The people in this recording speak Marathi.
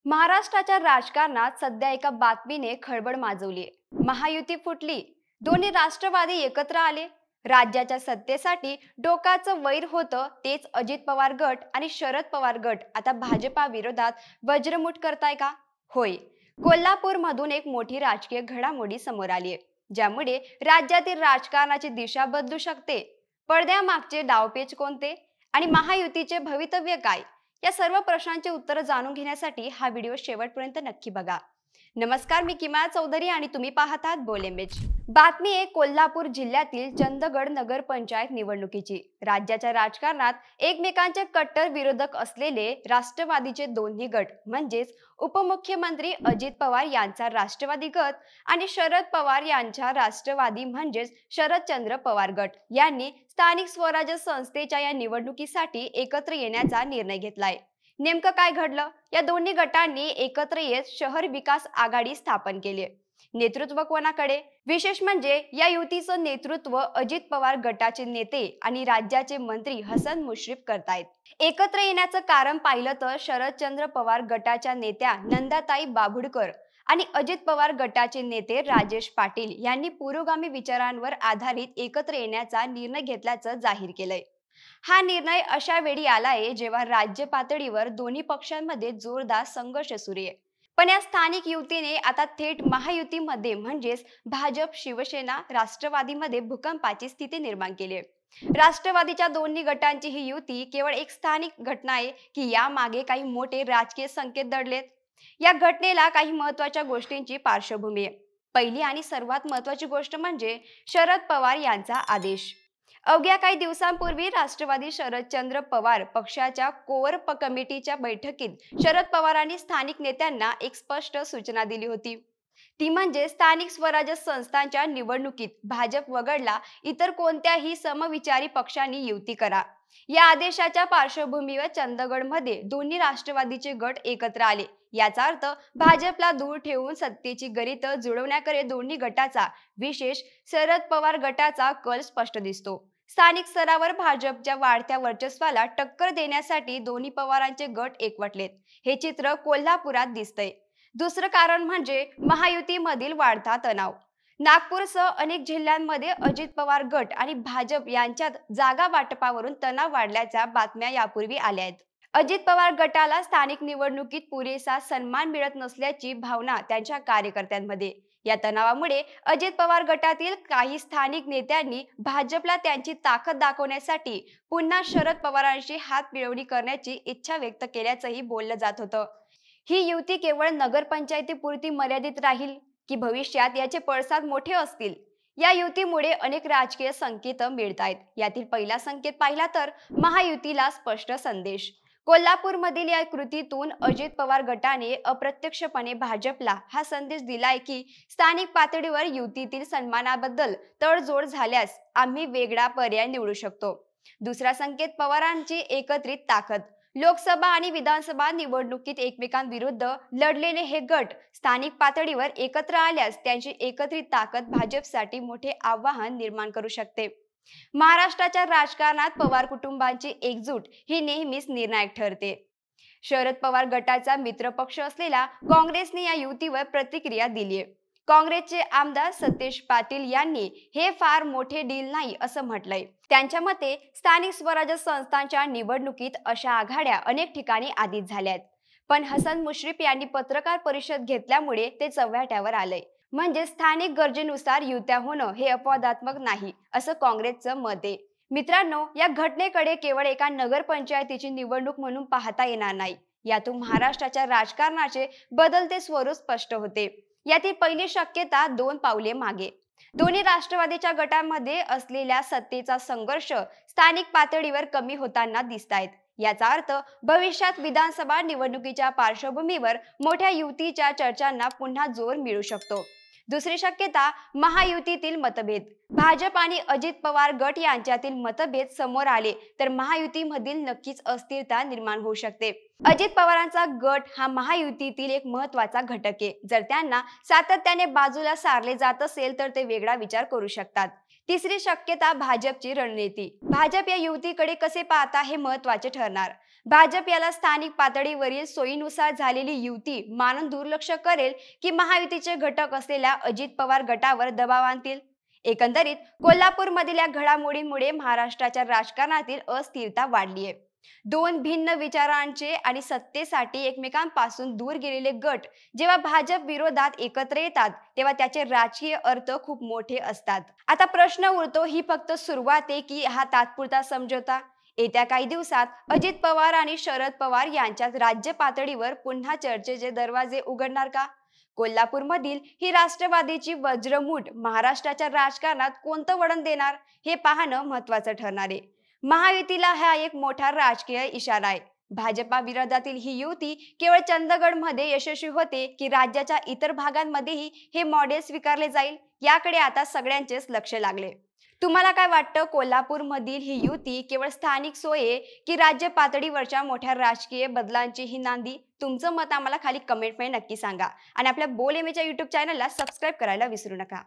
महाराष्ट्राच्या राजकारणात सध्या एका बातमीने खळबळ माजवली आहे। महायुती फुटली, दोन्ही राष्ट्रवादी एकत्र आले। राज्याच्या सत्तेसाठी डोकाचं वैर होतं तेच अजित पवार गट आणि शरद पवार गट आता भाजपा विरोधात वज्रमुठ करताय का? होय, कोल्हापूर मधून एक मोठी राजकीय घडामोडी समोर आली आहे, ज्यामुळे राज्यातील राजकारणाची दिशा बदलू शकते। पडद्यामागचे डावपेच कोणते आणि महायुतीचे भवितव्य काय, या सर्व प्रश्नांची उत्तरं जाणून घेण्यासाठी हा व्हिडिओ शेवटपर्यंत नक्की बघा। नमस्कार, मी किमया चौधरी आणि तुम्ही पाहत आहात बोलेमेज। बातमी आहे कोल्हापूर जिल्ह्यातील चंदगड नगर पंचायत निवडणुकीची। राज्याच्या राजकारणात एकमेकांचे कट्टर विरोधक असलेले राष्ट्रवादीचे दोन्ही गट म्हणजेच उपमुख्यमंत्री अजित पवार यांचा राष्ट्रवादी गट आणि शरद पवार यांचा राष्ट्रवादी म्हणजेच शरदचंद्र पवार गट यांनी स्थानिक स्वराज्य संस्थेच्या या निवडणुकीसाठी एकत्र येण्याचा निर्णय घेतलाय। नेमकं काय घडलं? या दोन्ही गटांनी एकत्र येत शहर विकास आघाडी स्थापन केली। नेतृत्व कोणाकडे? विशेष म्हणजे या युतीचं नेतृत्व अजित पवार गटाचे नेते आणि राज्याचे मंत्री हसन मुश्रीफ करतायत। एकत्र येण्याचं कारण पाहिलं तर शरदचंद्र पवार गटाच्या नेत्या नंदाताई बाभुळकर आणि अजित पवार गटाचे नेते राजेश पाटील यांनी पुरोगामी विचारांवर आधारित एकत्र येण्याचा निर्णय घेतल्याचं जाहीर केलंय। हा निर्णय अशा वेळी आलाय जेव्हा राज्य पातळीवर दोन्ही पक्षांमध्ये जोरदार संघर्ष सुरू आहे। पण या स्थानिक युतीने आता थेट महायुतीमध्ये म्हणजेच भाजप, शिवसेना, राष्ट्रवादीमध्ये भूकंपाची स्थिती निर्माण केली आहे। राष्ट्रवादीच्या दोन्ही गटांची ही युती केवळ एक स्थानिक घटना आहे की यामागे काही मोठे राजकीय संकेत दडलेत? या घटनेला काही महत्त्वाच्या गोष्टींची पार्श्वभूमी आहे। पहिली आणि सर्वात महत्त्वाची गोष्ट म्हणजे शरद पवार यांचा आदेश। अवघ्या काही दिवसांपूर्वी राष्ट्रवादी शरदचंद्र पवार पक्षाच्या कोर कमिटीच्या बैठकीत शरद पवारांनी स्थानिक नेत्यांना एक स्पष्ट सूचना दिली होती। ती म्हणजे स्थानिक स्वराज्य संस्थांच्या निवडणुकीत भाजप वगळता इतर कोणत्याही समविचारी पक्षांनी युती करा। या आदेशाच्या पार्श्वभूमीवर चंदगडमध्ये दोन्ही राष्ट्रवादीचे गट एकत्र आले। याचा अर्थ भाजपला दूर ठेवून सत्तेची गरीत जुळवण्याकडे दोन्ही गटाचा, विशेष शरद पवार गटाचा कल स्पष्ट दिसतो। स्थानिक स्तरावर भाजपच्या वाढत्या वर्चस्वाला टक्कर देण्यासाठी दोन्ही पवारांचे गट एकवटलेत, हे चित्र कोल्हापुरात दिसतंय। दुसरं कारण म्हणजे महायुतीमधील वाढता तणाव। नागपूरसह अनेक जिल्ह्यांमध्ये अजित पवार गट आणि भाजप यांच्यात जागा वाटपावरून तणाव वाढल्याच्या बातम्या यापूर्वी आल्या आहेत। अजित पवार गटाला स्थानिक निवडणुकीत पुरेसा सन्मान मिळत नसल्याची भावना त्यांच्या कार्यकर्त्यांमध्ये। या तणावामुळे अजित पवार गटातील काही स्थानिक नेत्यांनी भाजपला त्यांची ताकद दाखवण्यासाठी पुन्हा शरद पवारांशी हात मिळवणी करण्याची इच्छा व्यक्त केल्याचंही बोललं जात होतं। ही युती केवळ नगरपंचायतीपुरती मर्यादित राहील की भविष्यात याचे पडसाद मोठे असतील? या युतीमुळे अनेक राजकीय संकेत मिळतायत। यातील पहिला संकेत पाहिला तर महायुतीला स्पष्ट संदेश। कोल्हापूरमधील या कृतीतून अजित पवार गटाने अप्रत्यक्षपणे भाजपला हा संदेश दिलाय की स्थानिक पातळीवर युतीतील सन्मानाबद्दल तडजोड झाल्यास आम्ही वेगळा पर्याय निवडू शकतो। दुसरा संकेत पवारांची एकत्रित ताकद। लोकसभा आणि विधानसभा निवडणुकीत एकमेकांविरुद्ध लढलेले हे गट स्थानिक पातळीवर एकत्र आल्यास त्यांची एकत्रित ताकद भाजपसाठी मोठे आव्हान निर्माण करू शकते। महाराष्ट्राच्या राजकारणात पवार कुटुंबाची एकजूट ही नेहमीच निर्णायक ठरते। शरद पवार गटाचा मित्रपक्ष असलेला काँग्रेसने या युतीवर प्रतिक्रिया दिली आहे। काँग्रेसचे आमदार सतेज पाटील यांनी हे फार मोठे डील नाही असं म्हटलंय। त्यांच्या मते स्थानिक स्वराज्य संस्थांच्या निवडणुकीत अशा आघाड्या अनेक ठिकाणी आधीच झाल्यात, पण हसन मुश्रीफ यांनी पत्रकार परिषद घेतल्यामुळे ते चव्हाट्यावर आलंय। म्हणजे स्थानिक गरजेनुसार युत्या होणं हे अपवादात्मक नाही असं काँग्रेसचं मत आहे। मित्रांनो, या घटनेकडे केवळ एका नगरपंचायतीची निवडणूक म्हणून पाहता येणार नाही। यातून महाराष्ट्राच्या राजकारणाचे बदलते स्वरूप स्पष्ट होते। यातील पहिली शक्यता दोन पावले मागे। दोन्ही राष्ट्रवादीच्या गटांमध्ये असलेल्या सत्तेचा संघर्ष स्थानिक पातळीवर कमी होताना दिसतायत। याचा अर्थ भविष्यात विधानसभा निवडणुकीच्या पार्श्वभूमीवर मोठ्या युतीच्या चर्चांना पुन्हा जोर मिळू शकतो। दुसरी शक्यता महायुतीतील मतभेद। भाजप आणि अजित पवार गट यांच्यातील मतभेद समोर आले तर महायुतीमधील नक्कीच अस्थिरता निर्माण होऊ शकते। अजित पवारांचा गट हा महायुतीतील एक महत्त्वाचा घटक आहे। जर त्यांना सातत्याने बाजूला सारले जात असेल तर ते वेगळा विचार करू शकतात। तिसरी शक्यता भाजपची रणनीती. भाजप या युतीकडे कसे पाहता हे महत्त्वाचे ठरणार. भाजप याला स्थानिक पातळीवरील सोयीनुसार झालेली युती मानून दुर्लक्ष करेल की महायुतीचे घटक असलेल्या अजित पवार गटावर दबाव आणतील. एकंदरीत कोल्हापूरमधील या घडामोडींमुळे महाराष्ट्राच्या राजकारणातील अस्थिरता वाढली आहे. दोन भिन्न विचारांचे आणि सत्तेसाठी एकमेकांपासून दूर गेलेले गट जेव्हा भाजप विरोधात एकत्र येतात तेव्हा त्याचे राजकीय अर्थ खूप मोठे असतात. आता प्रश्न उरतो, ही फक्त सुरुवात आहे की हा तात्पुरता समझोता? येत्या काही दिवसात अजित पवार आणि शरद पवार यांच्यात राज्य पातळीवर पुन्हा चर्चेचे दरवाजे उघडणार का? कोल्हापूरमधील ही राष्ट्रवादीची वज्रमूठ महाराष्ट्राच्या राजकारणात कोणतं वळण देणार हे पाहणं महत्त्वाचं ठरणार आहे. महायुतीला हा एक मोठा राजकीय इशारा आहे. भाजपा विरोधातील ही युती केवळ चंदगडमध्ये यशस्वी होते की राज्याच्या इतर भागांमध्येही हे मॉडेल स्वीकारले जाईल, याकडे आता सगळ्यांचेच लक्ष लागले. तुम्हाला काय वाटतं, कोल्हापूरमधील ही युती केवळ स्थानिक सोय की राज्य पातळीवरच्या मोठ्या राजकीय बदलांची ही नांदी? तुमचं मत आम्हाला खाली कमेंटमध्ये नक्की सांगा आणि आपल्या बोल एमएच्या YouTube चॅनलला सबस्क्राईब करायला विसरू नका.